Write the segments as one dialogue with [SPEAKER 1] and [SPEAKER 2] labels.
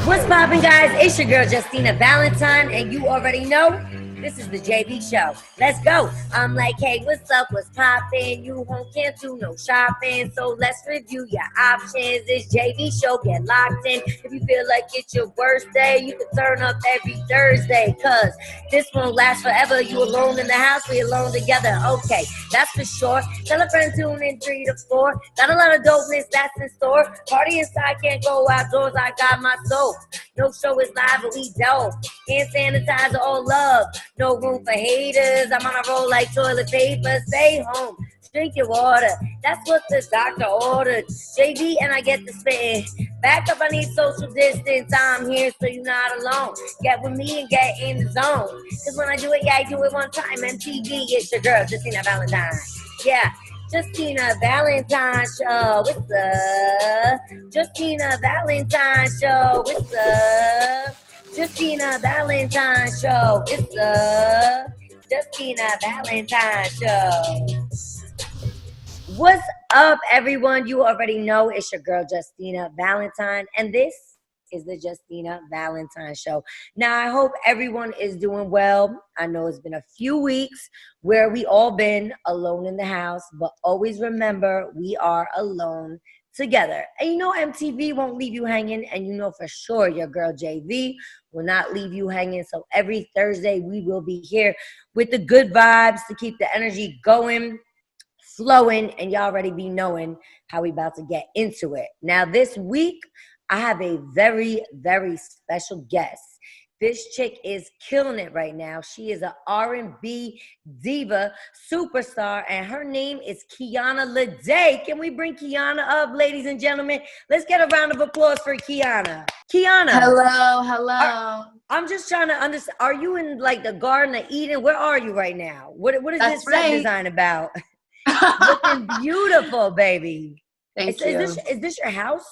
[SPEAKER 1] What's poppin', guys? It's your girl Justina Valentine, and you already know this is the JV show. Let's go. I'm like, hey, what's up? What's poppin'? You home can't do no shopping, so let's review your options. This JV show, get locked in. If you feel like it's your worst day, you can turn up every Thursday, cause this won't last forever. You alone in the house, we alone together. Okay, that's for sure. Tell a friend, tune in 3 to 4. Got a lot of dopeness that's in store. Party inside, can't go outdoors. I got my soul. No show is live, but we dope. Hand sanitizer, all love. No room for haters. I'm on a roll like toilet paper. Stay home. Drink your water. That's what the doctor ordered. JV and I get the spitting. Back up, I need social distance. I'm here so you're not alone. Get with me and get in the zone. Cause when I do it, yeah, I do it one time. MTV, it's your girl, Justina Valentine. Yeah. Justina Valentine Show, what's up? Justina Valentine Show, what's up? Justina Valentine Show, what's up? Justina Valentine Show. What's up, everyone? You already know it's your girl, Justina Valentine, and this is the Justina Valentine Show. Now, I hope everyone is doing well. I know it's been a few weeks where we all been alone in the house, but always remember we are alone together. And you know MTV won't leave you hanging, and you know for sure your girl JV will not leave you hanging. So every Thursday we will be here with the good vibes to keep the energy going, flowing, and y'all already be knowing how we about to get into it. Now this week, I have a very, very special guest. This chick is killing it right now. She is an R&B diva superstar, and her name is Kiana Ledé. Can we bring Kiana up, ladies and gentlemen? Let's get a round of applause for Kiana. Kiana.
[SPEAKER 2] Hello.
[SPEAKER 1] I'm just trying to understand. Are you in like the Garden of Eden? Where are you right now? What is this set design about? Looking beautiful, baby.
[SPEAKER 2] Thank you.
[SPEAKER 1] Is this your house?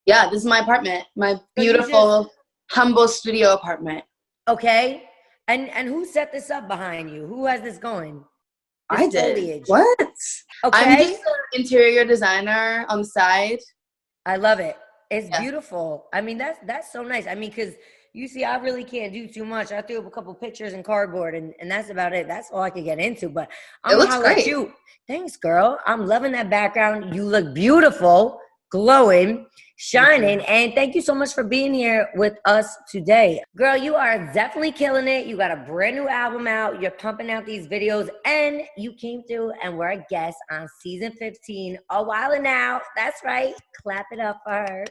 [SPEAKER 2] Yeah, this is my apartment. My beautiful, humble studio apartment.
[SPEAKER 1] Okay. And who set this up behind you? Who has this going?
[SPEAKER 2] I did.
[SPEAKER 1] Foliage.
[SPEAKER 2] What?
[SPEAKER 1] Okay.
[SPEAKER 2] I'm just an interior designer on the side.
[SPEAKER 1] I love it. It's beautiful. I mean, that's so nice. I mean, because you see, I really can't do too much. I threw up a couple pictures and cardboard, and that's about it. That's all I could get into. But I'm
[SPEAKER 2] it looks great.
[SPEAKER 1] You. Thanks, girl. I'm loving that background. You look beautiful, glowing, shining, and thank you so much for being here with us today. Girl, you are definitely killing it. You got a brand new album out. You're pumping out these videos, and you came through and were a guest on season 15 a while now. That's right. Clap it up for her.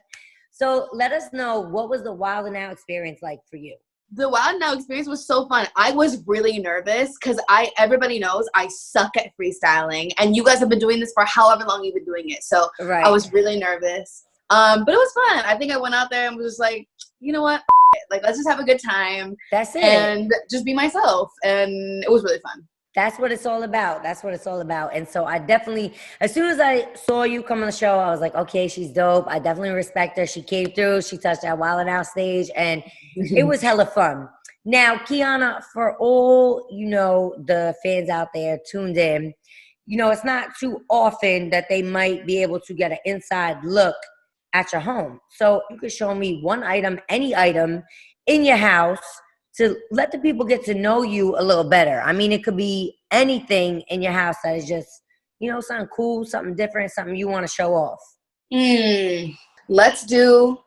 [SPEAKER 1] So let us know, what was the Wild 'N Out experience like for you?
[SPEAKER 2] The Wild 'N Out experience was so fun. I was really nervous because everybody knows I suck at freestyling, and you guys have been doing this for however long you've been doing it. So I was really nervous. But it was fun. I think I went out there and was like, you know what? Like, let's just have a good time.
[SPEAKER 1] That's it.
[SPEAKER 2] And just be myself. And it was really fun.
[SPEAKER 1] That's what it's all about. That's what it's all about. And so I definitely, as soon as I saw you come on the show, I was like, okay, she's dope. I definitely respect her. She came through. She touched that Wild 'N Out stage, and it was hella fun. Now, Kiana, for all, you know, the fans out there tuned in, you know, it's not too often that they might be able to get an inside look at your home. So you could show me one item, any item in your house, to let the people get to know you a little better. I mean, it could be anything in your house that is just, you know, something cool, something different, something you want to show off.
[SPEAKER 2] Let's do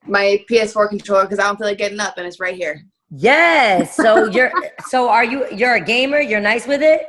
[SPEAKER 2] my PS4 controller because I don't feel like getting up, and it's right here.
[SPEAKER 1] Yes. So you're a gamer? You're nice with it?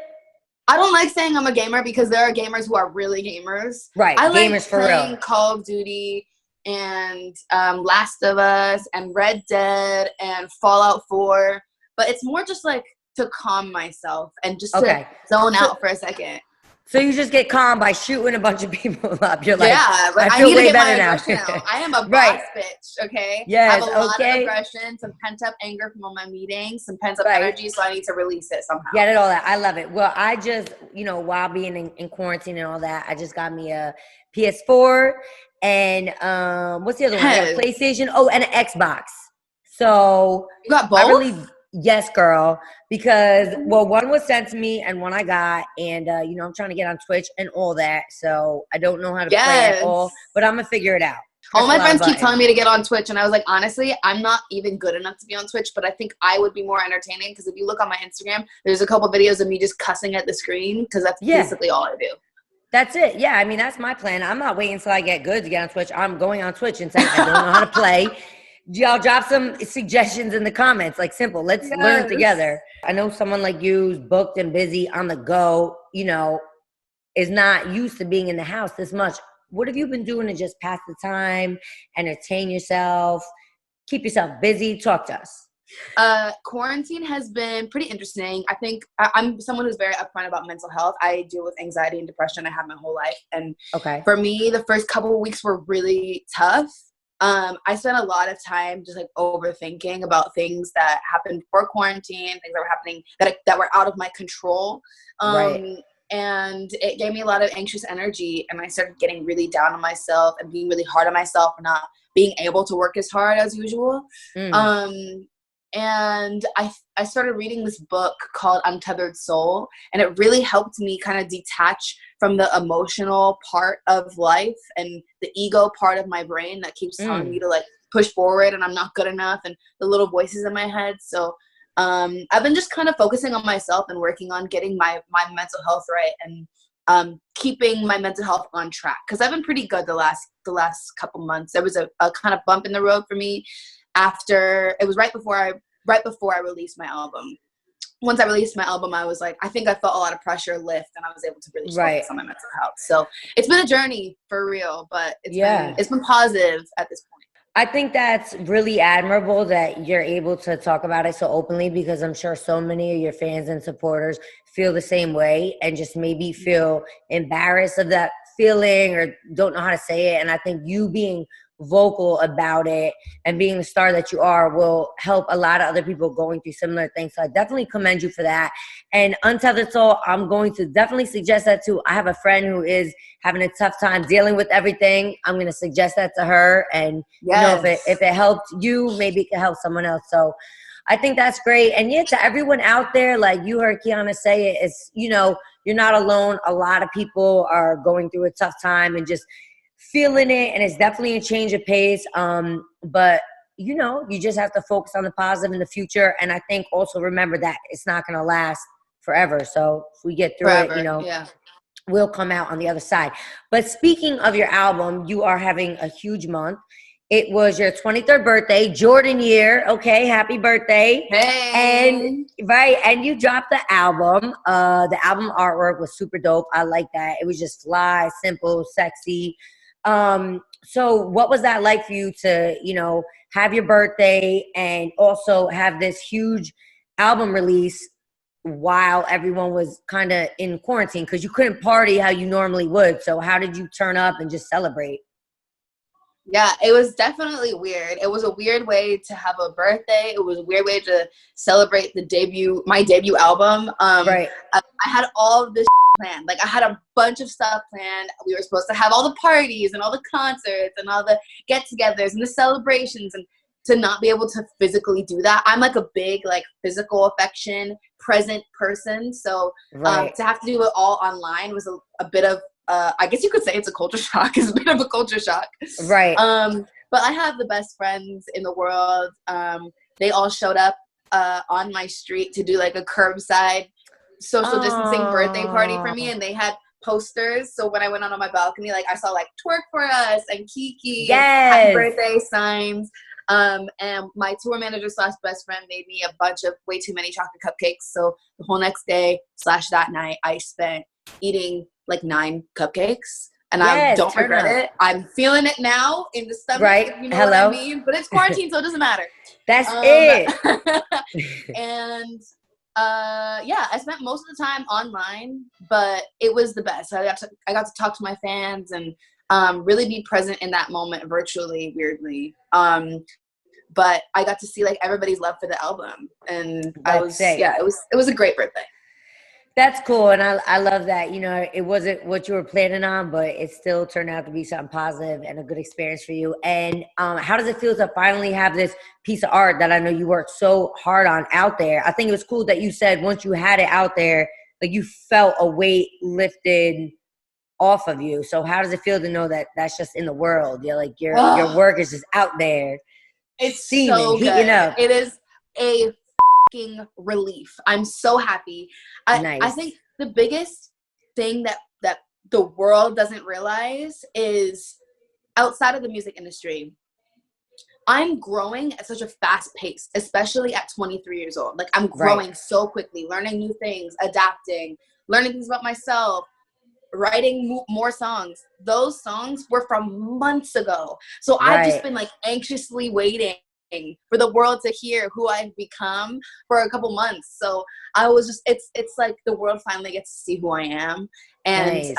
[SPEAKER 2] I don't like saying I'm a gamer because there are gamers who are really gamers.
[SPEAKER 1] Right.
[SPEAKER 2] I
[SPEAKER 1] gamers
[SPEAKER 2] like
[SPEAKER 1] for
[SPEAKER 2] playing
[SPEAKER 1] real.
[SPEAKER 2] Call of Duty and Last of Us and Red Dead and Fallout 4. But it's more just like to calm myself and just to zone out for a second.
[SPEAKER 1] So you just get calm by shooting a bunch of people up. You're like,
[SPEAKER 2] yeah, like
[SPEAKER 1] I feel
[SPEAKER 2] need
[SPEAKER 1] way
[SPEAKER 2] to get
[SPEAKER 1] better
[SPEAKER 2] my
[SPEAKER 1] now.
[SPEAKER 2] aggression out. I am a boss bitch, okay?
[SPEAKER 1] Yes,
[SPEAKER 2] I have a lot of aggression, some pent-up anger from all my meetings, some pent-up energy, so I need to release it somehow.
[SPEAKER 1] Get it all that. I love it. Well, I just, you know, while being in quarantine and all that, I just got me a PS4 and what's the other one? A PlayStation. Oh, and an Xbox. So
[SPEAKER 2] you got both?
[SPEAKER 1] Yes, girl. Because, well, one was sent to me and one I got. And, you know, I'm trying to get on Twitch and all that. So I don't know how to play at all. But I'm going to figure it out.
[SPEAKER 2] All my friends keep telling me to get on Twitch, and I was like, honestly, I'm not even good enough to be on Twitch, but I think I would be more entertaining because if you look on my Instagram, there's a couple videos of me just cussing at the screen because that's basically all I do.
[SPEAKER 1] That's it. Yeah, I mean, that's my plan. I'm not waiting until I get good to get on Twitch. I'm going on Twitch and saying I don't know how to play. Y'all drop some suggestions in the comments. Like, simple. Let's learn together. I know someone like you's booked and busy on the go, you know, is not used to being in the house this much. What have you been doing to just pass the time, entertain yourself, keep yourself busy? Talk to us.
[SPEAKER 2] Quarantine has been pretty interesting. I think I'm someone who's very upfront about mental health. I deal with anxiety and depression. I have my whole life. And for me, the first couple of weeks were really tough. I spent a lot of time just like overthinking about things that happened before quarantine, things that were happening that were out of my control. And it gave me a lot of anxious energy, and I started getting really down on myself and being really hard on myself for not being able to work as hard as usual. And I started reading this book called Untethered Soul, and it really helped me kind of detach from the emotional part of life and the ego part of my brain that keeps telling me to like push forward and I'm not good enough, and the little voices in my head. So I've been just kind of focusing on myself and working on getting my mental health right and keeping my mental health on track, because I've been pretty good the last couple months. There was a kind of bump in the road for me after it was right before I released my album. Once I released my album, I was like, I think I felt a lot of pressure lift, and I was able to really focus on my mental health. So it's been a journey for real, but it's been positive at this point.
[SPEAKER 1] I think that's really admirable that you're able to talk about it so openly, because I'm sure so many of your fans and supporters feel the same way and just maybe feel embarrassed of that feeling or don't know how to say it. And I think you being vocal about it and being the star that you are will help a lot of other people going through similar things. So I definitely commend you for that. And Untethered Soul, I'm going to definitely suggest that too. I have a friend who is having a tough time dealing with everything. I'm going to suggest that to her. And you know, if it helped you, maybe it could help someone else. So I think that's great. And yeah, to everyone out there, like you heard Kiana say it, it's, you know, you're not alone. A lot of people are going through a tough time and just feeling it, and it's definitely a change of pace. But you know, you just have to focus on the positive in the future. And I think also remember that it's not going to last forever. So if we get through it, you know, we'll come out on the other side. But speaking of your album, you are having a huge month. It was your 23rd birthday, Jordan year. Okay, happy birthday.
[SPEAKER 2] Hey.
[SPEAKER 1] And you dropped the album. The album artwork was super dope. I like that. It was just fly, simple, sexy. So what was that like for you to, you know, have your birthday and also have this huge album release while everyone was kind of in quarantine, because you couldn't party how you normally would? So how did you turn up and just celebrate?
[SPEAKER 2] Yeah, it was definitely weird. It was a weird way to have a birthday. It was a weird way to celebrate my debut album. I had all of this planned. Like, I had a bunch of stuff planned. We were supposed to have all the parties and all the concerts and all the get-togethers and the celebrations, and to not be able to physically do that. I'm like a big like physical affection present person, so to have to do it all online was a bit of I guess you could say it's a culture shock. It's a bit of a culture shock. But I have the best friends in the world. They all showed up on my street to do like a curbside social distancing birthday party for me, and they had posters. So when I went out on my balcony, like I saw like "Twerk for Us" and KiKi, happy birthday signs. And my tour manager / best friend made me a bunch of way too many chocolate cupcakes. So the whole next day / that night, I spent eating like 9 cupcakes, and I don't regret it. I'm feeling it now in the stomach, if you know what I mean. But it's quarantine, so it doesn't matter.
[SPEAKER 1] That's it.
[SPEAKER 2] And I spent most of the time online, but it was the best. I got to talk to my fans and really be present in that moment virtually, weirdly. But I got to see like everybody's love for the album, and it was a great birthday.
[SPEAKER 1] That's cool, and I love that. You know, it wasn't what you were planning on, but it still turned out to be something positive and a good experience for you. And how does it feel to finally have this piece of art that I know you worked so hard on out there? I think it was cool that you said once you had it out there, like you felt a weight lifted off of you. So how does it feel to know that that's just in the world? You're like, your work is just out there.
[SPEAKER 2] It's
[SPEAKER 1] steaming,
[SPEAKER 2] so
[SPEAKER 1] heating
[SPEAKER 2] good.
[SPEAKER 1] up.
[SPEAKER 2] It is a fucking relief. I'm so happy. I think the biggest thing that the world doesn't realize is outside of the music industry, I'm growing at such a fast pace, especially at 23 years old. Like, I'm growing so quickly, learning new things, adapting, learning things about myself, writing more songs. Those songs were from months ago. So I've just been like anxiously waiting for the world to hear who I've become for a couple months. So I was just, it's like the world finally gets to see who I am, and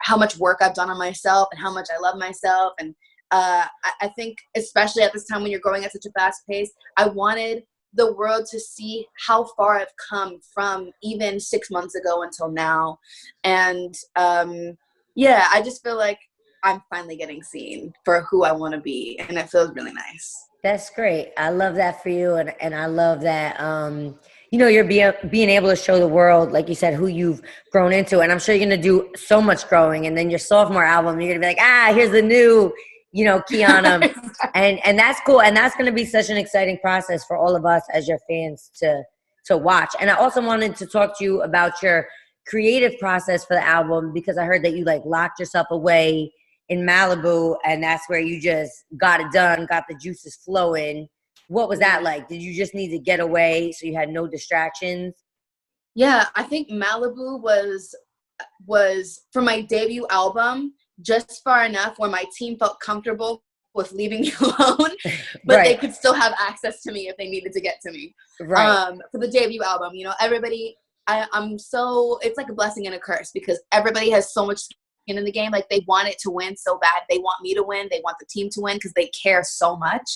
[SPEAKER 2] how much work I've done on myself and how much I love myself. And I think especially at this time when you're growing at such a fast pace, I wanted the world to see how far I've come from even 6 months ago until now. And I just feel like I'm finally getting seen for who I want to be, and it feels really nice.
[SPEAKER 1] That's great. I love that for you, and I love that you're being able to show the world, like you said, who you've grown into. And I'm sure you're gonna do so much growing, and then your sophomore album, you're gonna be like, here's the new Kiana. and that's cool. And that's going to be such an exciting process for all of us as your fans to watch. And I also wanted to talk to you about your creative process for the album, because I heard that you like locked yourself away in Malibu, and that's where you just got it done, got the juices flowing. What was that like? Did you just need to get away so you had no distractions?
[SPEAKER 2] Yeah, I think Malibu was for my debut album, just far enough where my team felt comfortable with leaving me alone, but they could still have access to me if they needed to get to me. For the debut album, everybody, it's like a blessing and a curse, because everybody has so much skin in the game. Like, they want it to win so bad. They want me to win. They want the team to win because they care so much.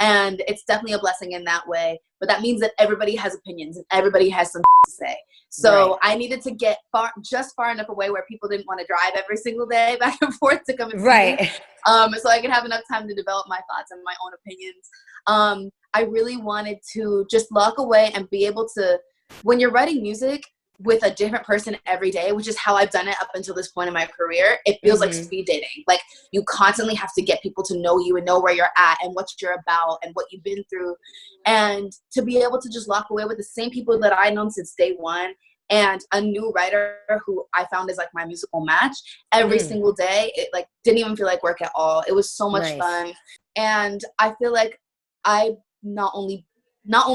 [SPEAKER 2] And it's definitely a blessing in that way. But that means that everybody has opinions and everybody has something to say. So I needed to get far enough away where people didn't want to drive every single day back and forth to come and see me. So I could have enough time to develop my thoughts and my own opinions. I really wanted to just lock away and be able to, when you're writing music with a different person every day, which is how I've done it up until this point in my career, it feels like speed dating. Like, you constantly have to get people to know you and know where you're at and what you're about and what you've been through. And to be able to just lock away with the same people that I've known since day one, and a new writer who I found is like my musical match every single day, it like didn't even feel like work at all. It was so much fun. And I feel like I not only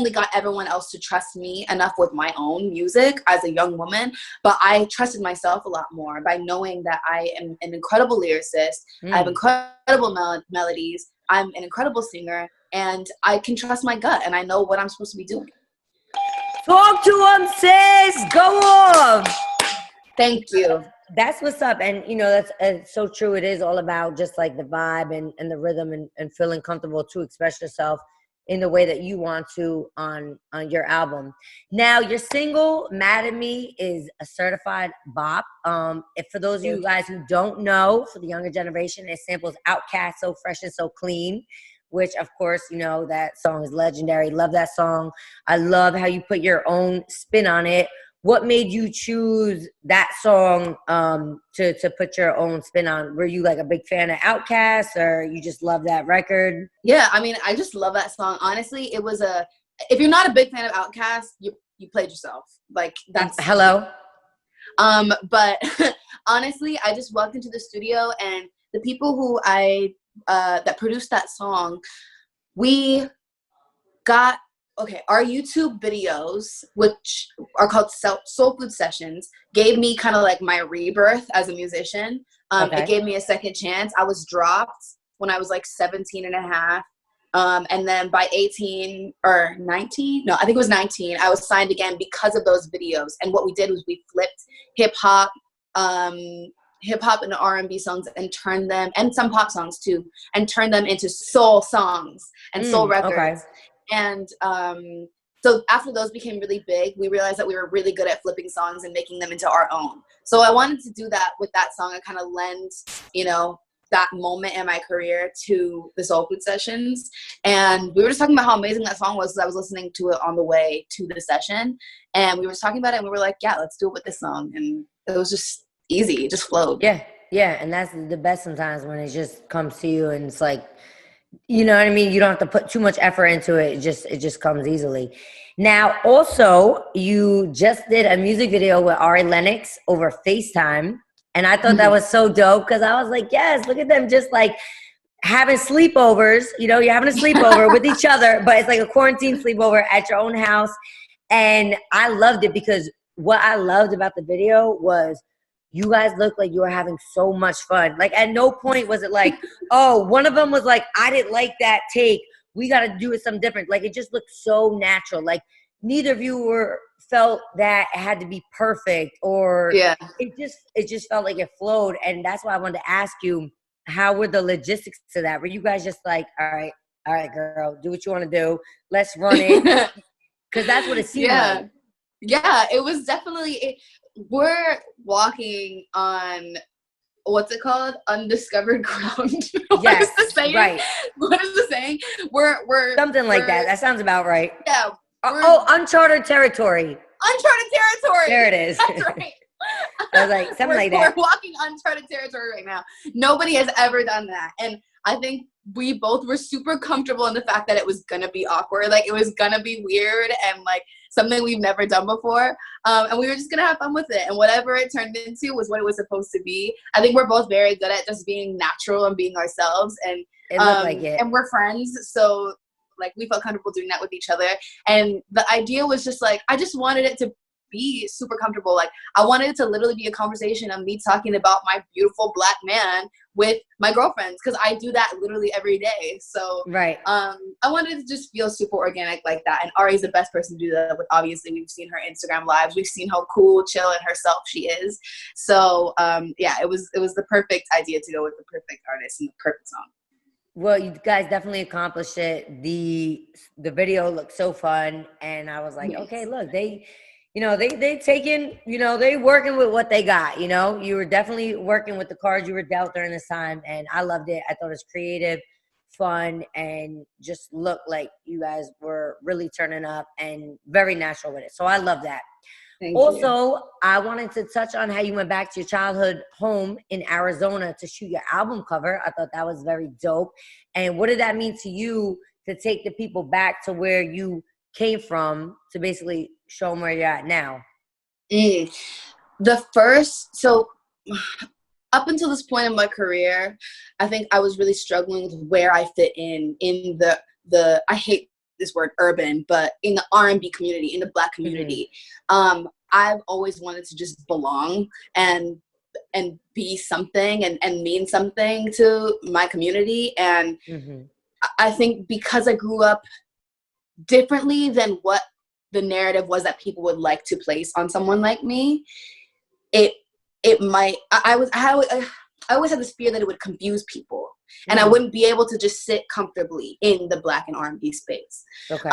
[SPEAKER 2] got everyone else to trust me enough with my own music as a young woman, but I trusted myself a lot more by knowing that I am an incredible lyricist. I have incredible melodies. I'm an incredible singer, and I can trust my gut, and I know what I'm supposed to be doing.
[SPEAKER 1] Talk to him, sis. Go on.
[SPEAKER 2] Thank you.
[SPEAKER 1] That's what's up. And, that's so true. It is all about just like the vibe and the rhythm and feeling comfortable to express yourself in the way that you want to on your album. Now, your single, Mad at Me, is a certified bop. If for those of you guys who don't know, for the younger generation, it samples Outkast, So Fresh and So Clean, which, of course, that song is legendary. Love that song. I love how you put your own spin on it. What made you choose that song to put your own spin on? Were you like a big fan of Outkast, or you just love that record?
[SPEAKER 2] Yeah, I mean, I just love that song. Honestly, it was if you're not a big fan of Outkast, you played yourself. Like, that's
[SPEAKER 1] hello.
[SPEAKER 2] But honestly, I just walked into the studio, and the people who that produced that song, we got. Okay, our YouTube videos, which are called Soul Food Sessions, gave me kind of like my rebirth as a musician. It gave me a second chance. I was dropped when I was like 17 and a half. And then by 18 or 19, no, I think it was 19, I was signed again because of those videos. And what we did was we flipped hip-hop and R&B songs and turned them, and some pop songs too, and turned them into soul songs and soul records. And so after those became really big, we realized that we were really good at flipping songs and making them into our own. So I wanted to do that with that song and kind of lend, that moment in my career to the Soul Food Sessions. And we were just talking about how amazing that song was, because I was listening to it on the way to the session. And we were talking about it, and we were like, yeah, let's do it with this song. And it was just easy. It just flowed.
[SPEAKER 1] Yeah. Yeah, and that's the best sometimes when it just comes to you and it's like, you know what I mean? You don't have to put too much effort into it. It just comes easily. Now, also, you just did a music video with Ari Lennox over FaceTime. And I thought that was so dope because I was like, yes, look at them just like having sleepovers. You know, you're having a sleepover with each other, but it's like a quarantine sleepover at your own house. And I loved it because what I loved about the video was you guys looked like you were having so much fun. Like at no point was it like, oh, one of them was like, I didn't like that take. We got to do it something different. Like it just looked so natural. Like neither of you felt that it had to be perfect or it just felt like it flowed. And that's why I wanted to ask you, how were the logistics to that? Were you guys just like, all right, girl, do what you want to do. Let's run it. Because that's what it seemed like.
[SPEAKER 2] Yeah, it was definitely, we're walking on, what's it called? Undiscovered ground. What is the saying? Right. What is the saying? We're
[SPEAKER 1] something like that. That sounds about right.
[SPEAKER 2] Yeah.
[SPEAKER 1] Uncharted territory.
[SPEAKER 2] Uncharted territory.
[SPEAKER 1] There it is.
[SPEAKER 2] That's right.
[SPEAKER 1] I was like, something like that.
[SPEAKER 2] We're walking uncharted territory right now. Nobody has ever done that. And I think we both were super comfortable in the fact that it was going to be awkward. Like, it was going to be weird and, like, something we've never done before. And we were just going to have fun with it. And whatever it turned into was what it was supposed to be. I think we're both very good at just being natural and being ourselves. And
[SPEAKER 1] it looked like it.
[SPEAKER 2] And we're friends. So, like, we felt comfortable doing that with each other. And the idea was just, like, I just wanted it to be super comfortable. Like, I wanted it to literally be a conversation of me talking about my beautiful Black man with my girlfriends, because I do that literally every day. So I wanted it to just feel super organic like that. And Ari's the best person to do that with. Obviously, we've seen her Instagram lives. We've seen how cool, chill, and herself she is. So it was the perfect idea to go with the perfect artist and the perfect song.
[SPEAKER 1] Well, you guys definitely accomplished it. The video looked so fun, and I was like, okay, look, they taking, they working with what they got, you were definitely working with the cards you were dealt during this time. And I loved it. I thought it was creative, fun, and just looked like you guys were really turning up and very natural with it. So I love that.
[SPEAKER 2] Thank
[SPEAKER 1] also,
[SPEAKER 2] you.
[SPEAKER 1] I wanted to touch on how you went back to your childhood home in Arizona to shoot your album cover. I thought that was very dope. And what did that mean to you to take the people back to where you came from to basically show them where you're at now?
[SPEAKER 2] So up until this point in my career, I think I was really struggling with where I fit in the I hate this word urban, but in the R&B community, in the Black community. I've always wanted to just belong and be something and mean something to my community. And I think because I grew up differently than what the narrative was that people would like to place on someone like me, I always had this fear that it would confuse people, and I wouldn't be able to just sit comfortably in the Black and R&B space.
[SPEAKER 1] Okay.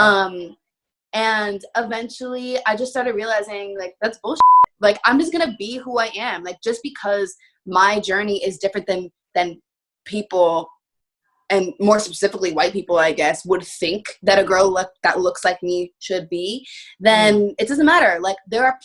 [SPEAKER 2] And eventually I just started realizing, like, that's bullshit. Like, I'm just gonna be who I am. Like, just because my journey is different than people, and more specifically white people, I guess, would think that a girl that looks like me should be, then it doesn't matter. Like, there are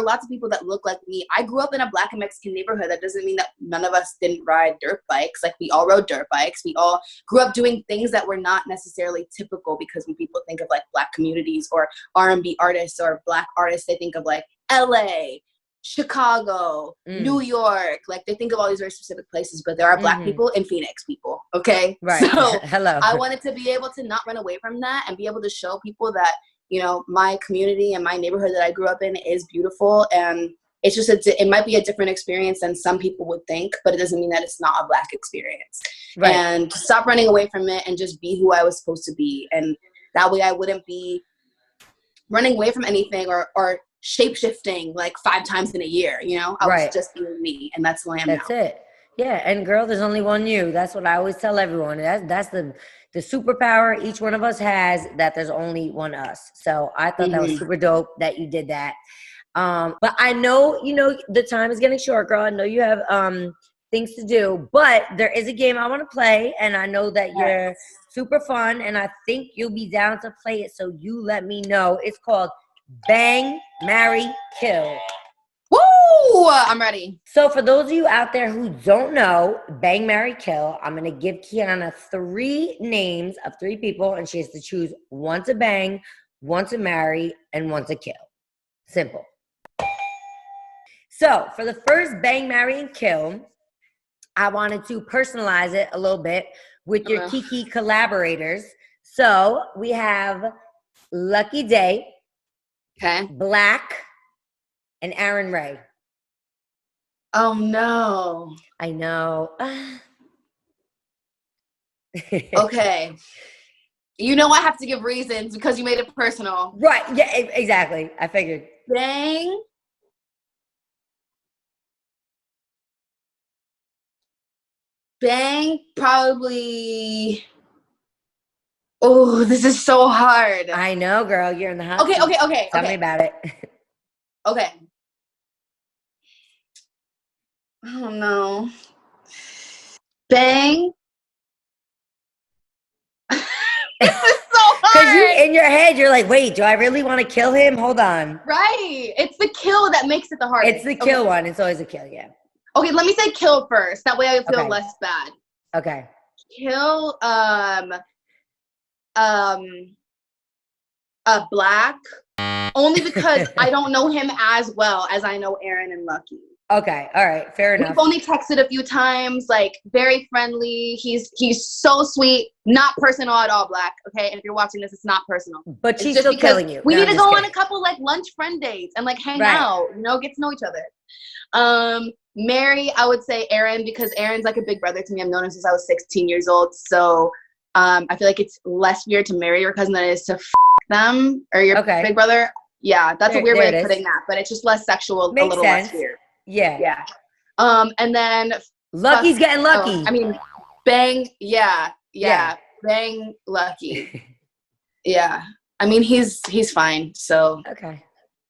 [SPEAKER 2] lots of people that look like me. I grew up in a Black and Mexican neighborhood. That doesn't mean that none of us didn't ride dirt bikes. Like, we all rode dirt bikes. We all grew up doing things that were not necessarily typical, because when people think of, like, Black communities or R&B artists or Black artists, they think of, like, LA, Chicago, New York. Like, they think of all these very specific places, but there are Black people in Phoenix, people. Okay.
[SPEAKER 1] Right.
[SPEAKER 2] So
[SPEAKER 1] Hello.
[SPEAKER 2] I wanted to be able to not run away from that and be able to show people that, my community and my neighborhood that I grew up in is beautiful. And it's just, it might be a different experience than some people would think, but it doesn't mean that it's not a Black experience. Right. And to stop running away from it and just be who I was supposed to be. And that way I wouldn't be running away from anything or shape-shifting like 5 times in a year, I was just being me, and that's who I am now.
[SPEAKER 1] That's it. Yeah, and girl, there's only one you. That's what I always tell everyone. That's the superpower each one of us has, that there's only one us. So I thought that was super dope that you did that. But I know, the time is getting short, girl. I know you have things to do, but there is a game I want to play, and I know that you're super fun, and I think you'll be down to play it, so you let me know. It's called Bang, Marry, Kill.
[SPEAKER 2] Woo! Ooh, I'm ready.
[SPEAKER 1] So for those of you out there who don't know, bang, marry, kill, I'm going to give Kiana 3 names of 3 people, and she has to choose one to bang, one to marry, and one to kill. Simple. So for the first bang, marry, and kill, I wanted to personalize it a little bit with your KiKi collaborators. So we have Lucky Day, Black, and Aaron Ray.
[SPEAKER 2] Oh, no.
[SPEAKER 1] I know.
[SPEAKER 2] Okay. You know I have to give reasons because you made it personal.
[SPEAKER 1] Right. Yeah, exactly. I figured.
[SPEAKER 2] Bang. Bang, probably. Oh, this is so hard.
[SPEAKER 1] I know, girl. You're in the hot seat.
[SPEAKER 2] Okay.
[SPEAKER 1] Tell me about it.
[SPEAKER 2] Okay. Oh, no. Bang. This is so hard.
[SPEAKER 1] Because in your head, you're like, wait, do I really want to kill him? Hold on.
[SPEAKER 2] Right. It's the kill that makes it the hardest.
[SPEAKER 1] It's the kill one. It's always a kill, yeah.
[SPEAKER 2] Okay, let me say kill first. That way I feel less bad.
[SPEAKER 1] Okay.
[SPEAKER 2] Kill Black, only because I don't know him as well as I know Aaron and Lucky.
[SPEAKER 1] Okay, all right, fair enough.
[SPEAKER 2] We've only texted a few times, like very friendly. He's so sweet, not personal at all, Black. Okay, and if you're watching this, it's not personal.
[SPEAKER 1] But she's still killing you.
[SPEAKER 2] We need to go on a couple like lunch friend dates and like hang out, get to know each other. Mary, I would say Aaron because Aaron's like a big brother to me. I've known him since I was 16 years old, so I feel like it's less weird to marry your cousin than it is to them or your big brother. Yeah, that's a weird way of putting that, but it's just less sexual, a little less weird.
[SPEAKER 1] Yeah.
[SPEAKER 2] And then
[SPEAKER 1] Lucky's getting lucky.
[SPEAKER 2] I mean, bang. Yeah. Bang, Lucky. Yeah. I mean, he's fine. So
[SPEAKER 1] okay,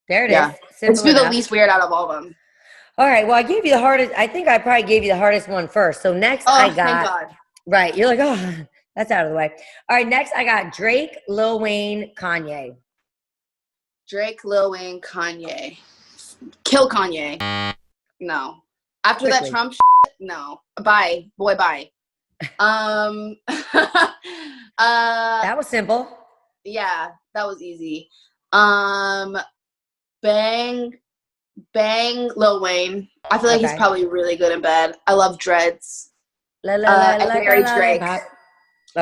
[SPEAKER 1] there it is.
[SPEAKER 2] Let's do the least weird out of all of them.
[SPEAKER 1] All right. Well, I gave you the hardest. I think I probably gave you the hardest one first. So next, I got.
[SPEAKER 2] Thank God.
[SPEAKER 1] Right. You're like, oh, that's out of the way. All right. Next, I got Drake, Lil Wayne, Kanye.
[SPEAKER 2] Drake, Lil Wayne, Kanye. Kill Kanye. No. After that Trump shit, no. Bye. Boy, bye.
[SPEAKER 1] That was simple.
[SPEAKER 2] Yeah, that was easy. Bang, Lil Wayne. I feel like he's probably really good in bed. I love dreads. Marry Drake.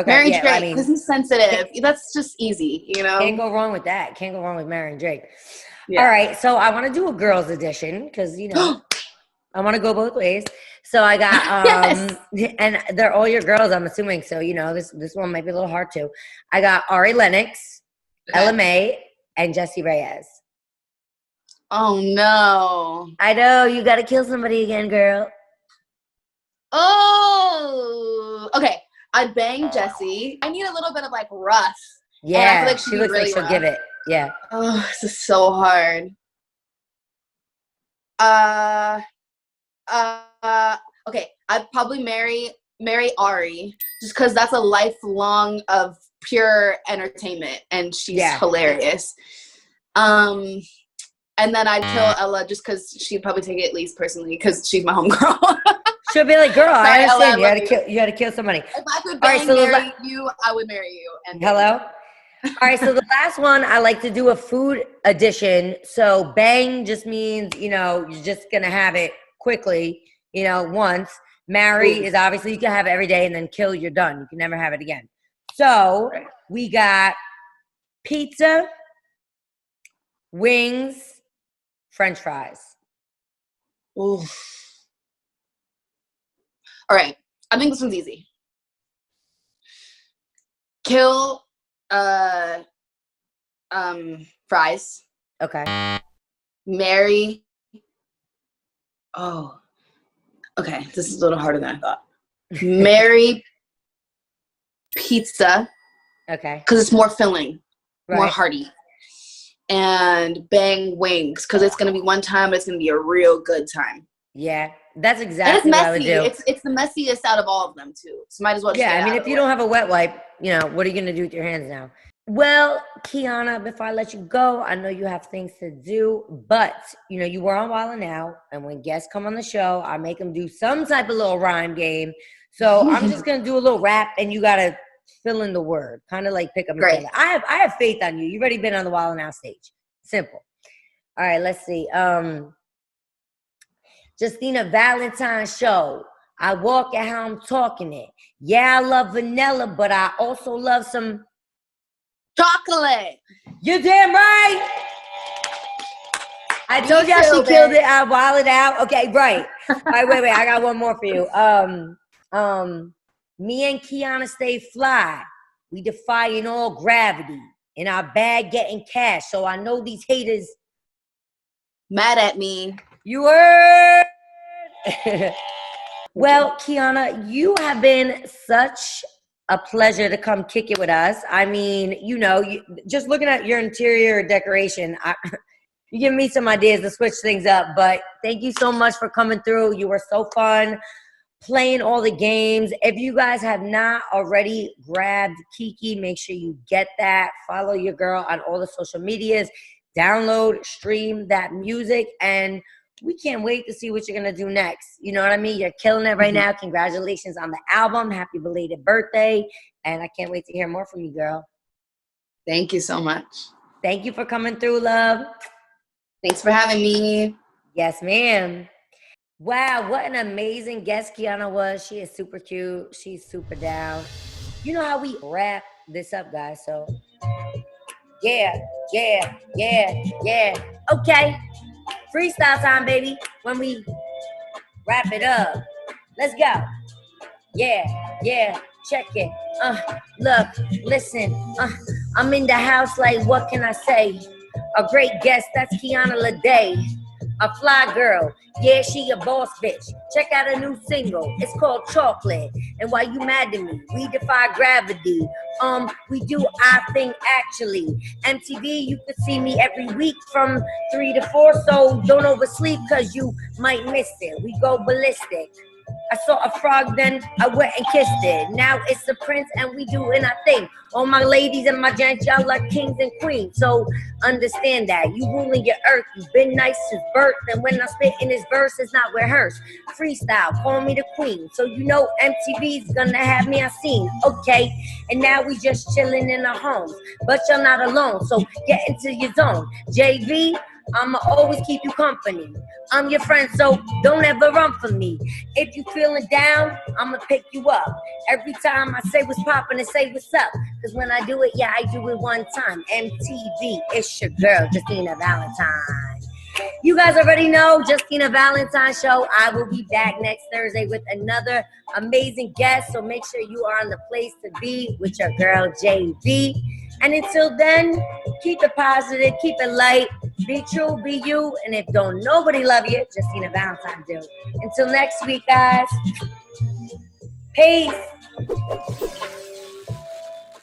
[SPEAKER 2] Marry Drake because he's sensitive. That's just easy,
[SPEAKER 1] Can't go wrong with that. Can't go wrong with marrying Drake. Yeah. All right, so I want to do a girls edition because I want to go both ways. So I got and they're all your girls, I'm assuming. So this one might be a little hard too. I got Ari Lennox, LMA, and Jessie Reyes.
[SPEAKER 2] Oh no!
[SPEAKER 1] I know you got to kill somebody again, girl.
[SPEAKER 2] Oh, okay. I'd bang Jessie. I need a little bit of like rough.
[SPEAKER 1] Yeah, I feel like she looks really like she'll give it. Yeah.
[SPEAKER 2] Oh, this is so hard. Okay. I'd probably marry Ari just because that's a lifelong of pure entertainment and she's hilarious. And then I'd kill Ella just because she'd probably take it least personally because she's my homegirl.
[SPEAKER 1] She'll be like, girl, I understand. You had to kill somebody.
[SPEAKER 2] If I could marry you, I would marry you. And
[SPEAKER 1] hello? All right, so the last one, I like to do a food edition. So bang just means, you're just going to have it quickly, once. Marry is obviously you can have it every day, and then kill, you're done. You can never have it again. So we got pizza, wings, French fries.
[SPEAKER 2] Ooh. All right. I think this one's easy. Kill fries.
[SPEAKER 1] Okay.
[SPEAKER 2] Marry. Oh. Okay. This is a little harder than I thought. Marry pizza.
[SPEAKER 1] Okay.
[SPEAKER 2] Because it's more filling. More hearty. And bang wings. Because it's going to be one time, but it's going to be a real good time.
[SPEAKER 1] Yeah. That's exactly what I would do.
[SPEAKER 2] It's the messiest out of all of them, too. So might as well just
[SPEAKER 1] if you don't have a wet wipe, what are you going to do with your hands now? Well, Kiana, before I let you go, I know you have things to do, but you were on Wild 'N Out, and when guests come on the show, I make them do some type of little rhyme game. So I'm just gonna do a little rap, and you gotta fill in the word, kind of like pick up each other. I have faith on you. You've already been on the Wild 'N Out stage. Simple. All right, let's see. Justina Valentine show. I walk it how I'm talking it. Yeah, I love vanilla, but I also love some
[SPEAKER 2] chocolate.
[SPEAKER 1] You're damn right. I told y'all she killed it. I wilded out. Okay, right. All right, wait. I got one more for you. Me and Kiana stay fly. We defying all gravity. In our bag getting cash. So I know these haters
[SPEAKER 2] mad at me.
[SPEAKER 1] You heard. Well, Kiana, you have been such a pleasure to come kick it with us. I mean, just looking at your interior decoration, you give me some ideas to switch things up. But thank you so much for coming through. You were so fun playing all the games. If you guys have not already grabbed KiKi, make sure you get that. Follow your girl on all the social medias. Download, stream that music, and we can't wait to see what you're going to do next. You know what I mean? You're killing it right now. Congratulations on the album. Happy belated birthday. And I can't wait to hear more from you, girl.
[SPEAKER 2] Thank you so much.
[SPEAKER 1] Thank you for coming through, love.
[SPEAKER 2] Thanks for having me.
[SPEAKER 1] Yes, ma'am. Wow, what an amazing guest Kiana was. She is super cute. She's super down. You know how we wrap this up, guys. So, yeah. Okay. Freestyle time, baby. When we wrap it up. Let's go. Yeah. Check it. Look, listen. I'm in the house like, what can I say? A great guest, that's Kiana Ledé. A fly girl. Yeah, she a boss bitch. Check out a new single. It's called Chocolate. And why you mad at me? We defy gravity. We do our thing actually. MTV, you could see me every week from 3 to 4, so don't oversleep because you might miss it. We go ballistic. I saw a frog, then I went and kissed it. Now it's the prince and we doing our thing. All my ladies and my gents, y'all are kings and queens. So understand that. You ruling your earth. You've been nice since birth. And when I spit in this verse, it's not rehearsed. Freestyle, call me the queen. So you know MTV's gonna have me on scene. Okay, and now we just chilling in our homes. But you're not alone, so get into your zone. JV, I'ma always keep you company. I'm your friend, so don't ever run from me. If you feeling down, I'ma pick you up. Every time I say what's poppin' and say what's up. Cause when I do it, yeah, I do it one time. MTV, it's your girl, Justina Valentine. You guys already know, Justina Valentine show. I will be back next Thursday with another amazing guest. So make sure you are on the place to be with your girl, JV. And until then, keep it positive, keep it light, be true, be you. And if don't nobody love you, Justina Valentine do. Until next week, guys. Peace.